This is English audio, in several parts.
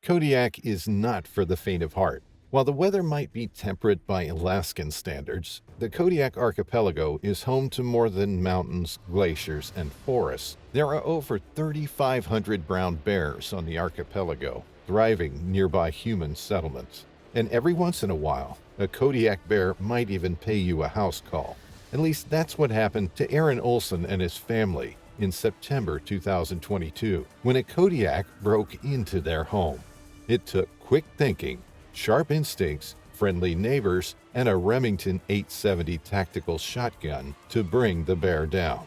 Kodiak is not for the faint of heart. While the weather might be temperate by Alaskan standards, the Kodiak archipelago is home to more than mountains, glaciers, and forests. There are over 3,500 brown bears on the archipelago, thriving nearby human settlements. And every once in a while, a Kodiak bear might even pay you a house call. At least that's what happened to Aaron Olsen and his family in September 2022, when a Kodiak broke into their home. It took quick thinking, sharp instincts, friendly neighbors, and a Remington 870 tactical shotgun to bring the bear down.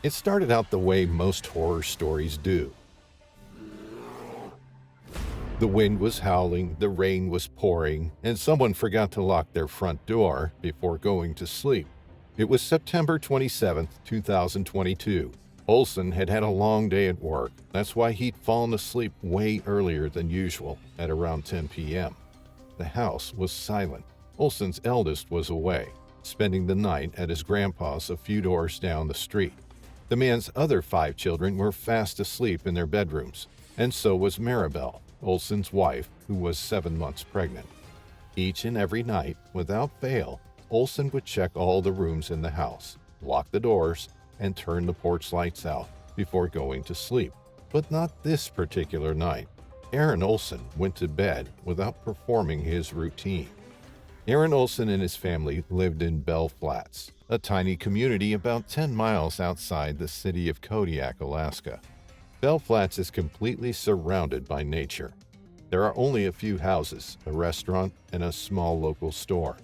It started out the way most horror stories do. The wind was howling, the rain was pouring, and someone forgot to lock their front door before going to sleep. It was September 27, 2022. Olsen had had a long day at work. That's why he'd fallen asleep way earlier than usual, at around 10 p.m. The house was silent. Olsen's eldest was away, spending the night at his grandpa's a few doors down the street. The man's other 5 children were fast asleep in their bedrooms, and so was Maribel, Olsen's wife, who was 7 months pregnant. Each and every night, without fail, Olsen would check all the rooms in the house, lock the doors, and turn the porch lights out before going to sleep. But not this particular night. Aaron Olsen went to bed without performing his routine. Aaron Olsen and his family lived in Belle Flats, a tiny community about 10 miles outside the city of Kodiak, Alaska. Belle Flats is completely surrounded by nature. There are only a few houses, a restaurant, and a small local store.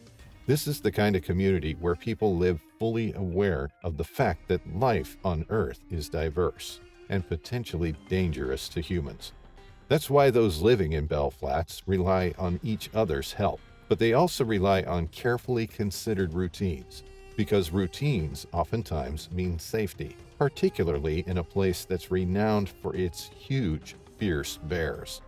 This is the kind of community where people live fully aware of the fact that life on Earth is diverse and potentially dangerous to humans. That's why those living in Belle Flats rely on each other's help, but they also rely on carefully considered routines, because routines oftentimes mean safety, particularly in a place that's renowned for its huge, fierce bears.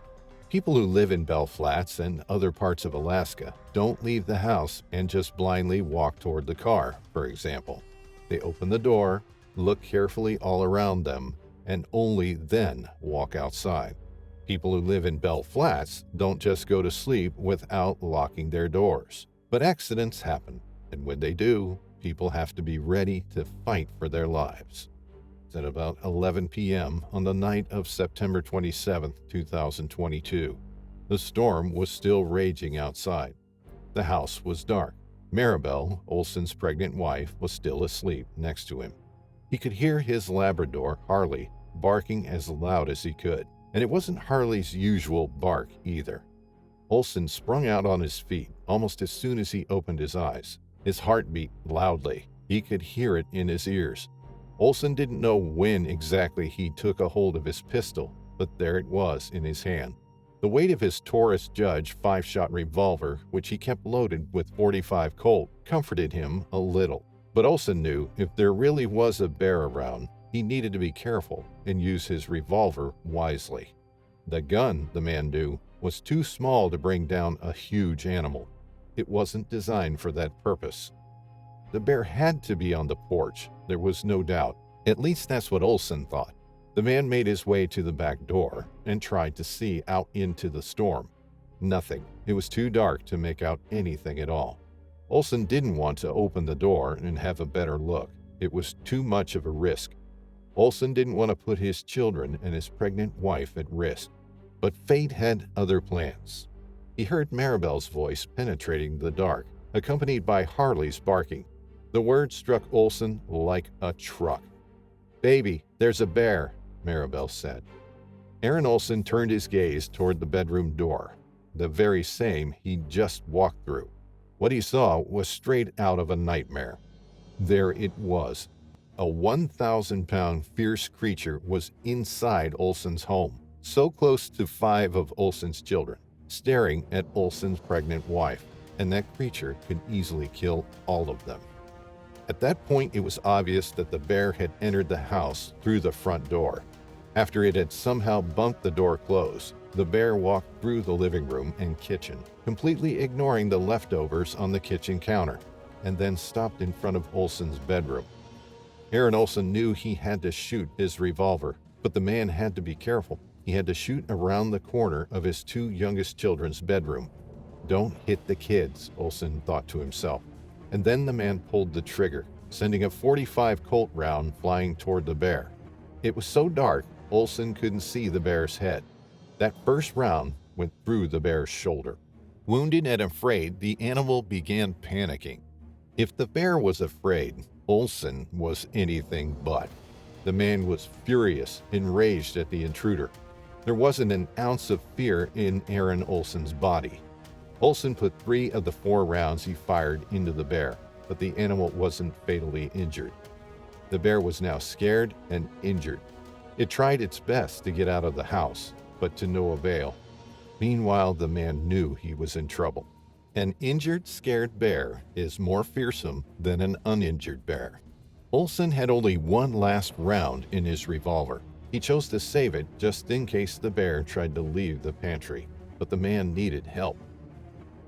People who live in Belle Flats and other parts of Alaska don't leave the house and just blindly walk toward the car, for example. They open the door, look carefully all around them, and only then walk outside. People who live in Belle Flats don't just go to sleep without locking their doors. But accidents happen, and when they do, people have to be ready to fight for their lives. At about 11 p.m. on the night of September 27, 2022. The storm was still raging outside. The house was dark. Maribel, Olsen's pregnant wife, was still asleep next to him. He could hear his Labrador, Harley, barking as loud as he could, and it wasn't Harley's usual bark either. Olsen sprung out on his feet almost as soon as he opened his eyes. His heart beat loudly. He could hear it in his ears. Olsen didn't know when exactly he took a hold of his pistol, but there it was in his hand. The weight of his Taurus Judge 5-shot revolver, which he kept loaded with .45 Colt, comforted him a little. But Olsen knew if there really was a bear around, he needed to be careful and use his revolver wisely. The gun, the man knew, was too small to bring down a huge animal. It wasn't designed for that purpose. The bear had to be on the porch, there was no doubt. At least that's what Olsen thought. The man made his way to the back door and tried to see out into the storm. Nothing. It was too dark to make out anything at all. Olsen didn't want to open the door and have a better look. It was too much of a risk. Olsen didn't want to put his children and his pregnant wife at risk. But fate had other plans. He heard Maribel's voice penetrating the dark, accompanied by Harley's barking. The word struck Olsen like a truck. "Baby, there's a bear," Maribel said. Aaron Olsen turned his gaze toward the bedroom door, the very same he'd just walked through. What he saw was straight out of a nightmare. There it was. A 1,000-pound fierce creature was inside Olsen's home, so close to 5 of Olsen's children, staring at Olsen's pregnant wife, and that creature could easily kill all of them. At that point, it was obvious that the bear had entered the house through the front door. After it had somehow bumped the door closed, the bear walked through the living room and kitchen, completely ignoring the leftovers on the kitchen counter, and then stopped in front of Olsen's bedroom. Aaron Olsen knew he had to shoot his revolver, but the man had to be careful. he had to shoot around the corner of his two youngest children's bedroom. Don't hit the kids, Olsen thought to himself. And then the man pulled the trigger, sending a .45 Colt round flying toward the bear. It was so dark, Olsen couldn't see the bear's head. That first round went through the bear's shoulder. Wounded and afraid, the animal began panicking. If the bear was afraid, Olsen was anything but. The man was furious, enraged at the intruder. There wasn't an ounce of fear in Aaron Olsen's body. Olsen put 3 of the 4 rounds he fired into the bear, but the animal wasn't fatally injured. The bear was now scared and injured. It tried its best to get out of the house, but to no avail. Meanwhile, the man knew he was in trouble. An injured, scared bear is more fearsome than an uninjured bear. Olsen had only one last round in his revolver. He chose to save it just in case the bear tried to leave the pantry, but the man needed help.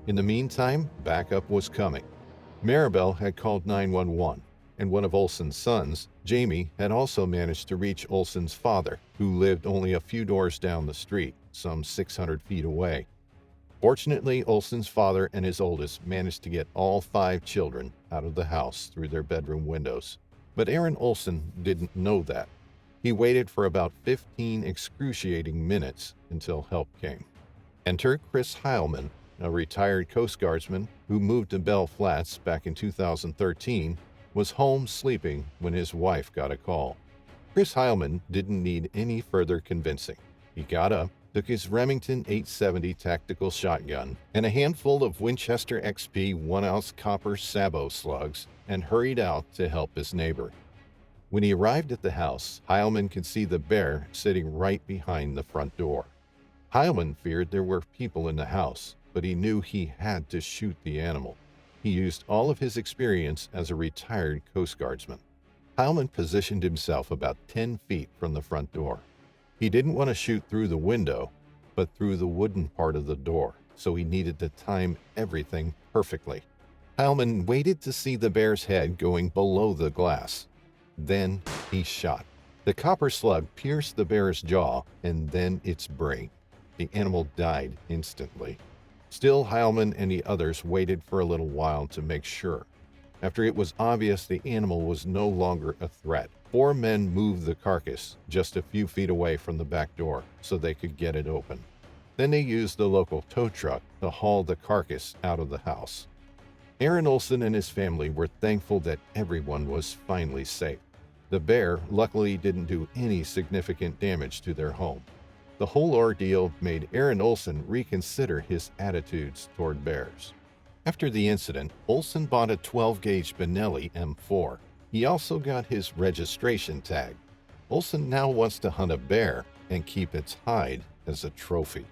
In the meantime, backup was coming. Maribel had called 911, and one of Olsen's sons, Jamie, had also managed to reach Olsen's father, who lived only a few doors down the street, some 600 feet away. Fortunately, Olsen's father and his oldest managed to get all 5 children out of the house through their bedroom windows. But Aaron Olsen didn't know that. He waited for about 15 excruciating minutes until help came. Enter Chris Heilman, a retired Coast Guardsman who moved to Belle Flats back in 2013, was home sleeping when his wife got a call. Chris Heilman didn't need any further convincing. He got up, took his Remington 870 tactical shotgun and a handful of Winchester XP 1-ounce copper sabot slugs and hurried out to help his neighbor. When he arrived at the house, Heilman could see the bear sitting right behind the front door. Heilman feared there were people in the house, but he knew he had to shoot the animal. He used all of his experience as a retired Coast Guardsman. Heilman positioned himself about 10 feet from the front door. He didn't want to shoot through the window, but through the wooden part of the door, so he needed to time everything perfectly. Heilman waited to see the bear's head going below the glass. Then he shot. The copper slug pierced the bear's jaw and then its brain. The animal died instantly. Still, Heilman and the others waited for a little while to make sure. After it was obvious the animal was no longer a threat, 4 men moved the carcass just a few feet away from the back door so they could get it open. Then they used the local tow truck to haul the carcass out of the house. Aaron Olsen and his family were thankful that everyone was finally safe. The bear luckily didn't do any significant damage to their home. The whole ordeal made Aaron Olsen reconsider his attitudes toward bears. After the incident, Olsen bought a 12-gauge Benelli M4. He also got his registration tag. Olsen now wants to hunt a bear and keep its hide as a trophy.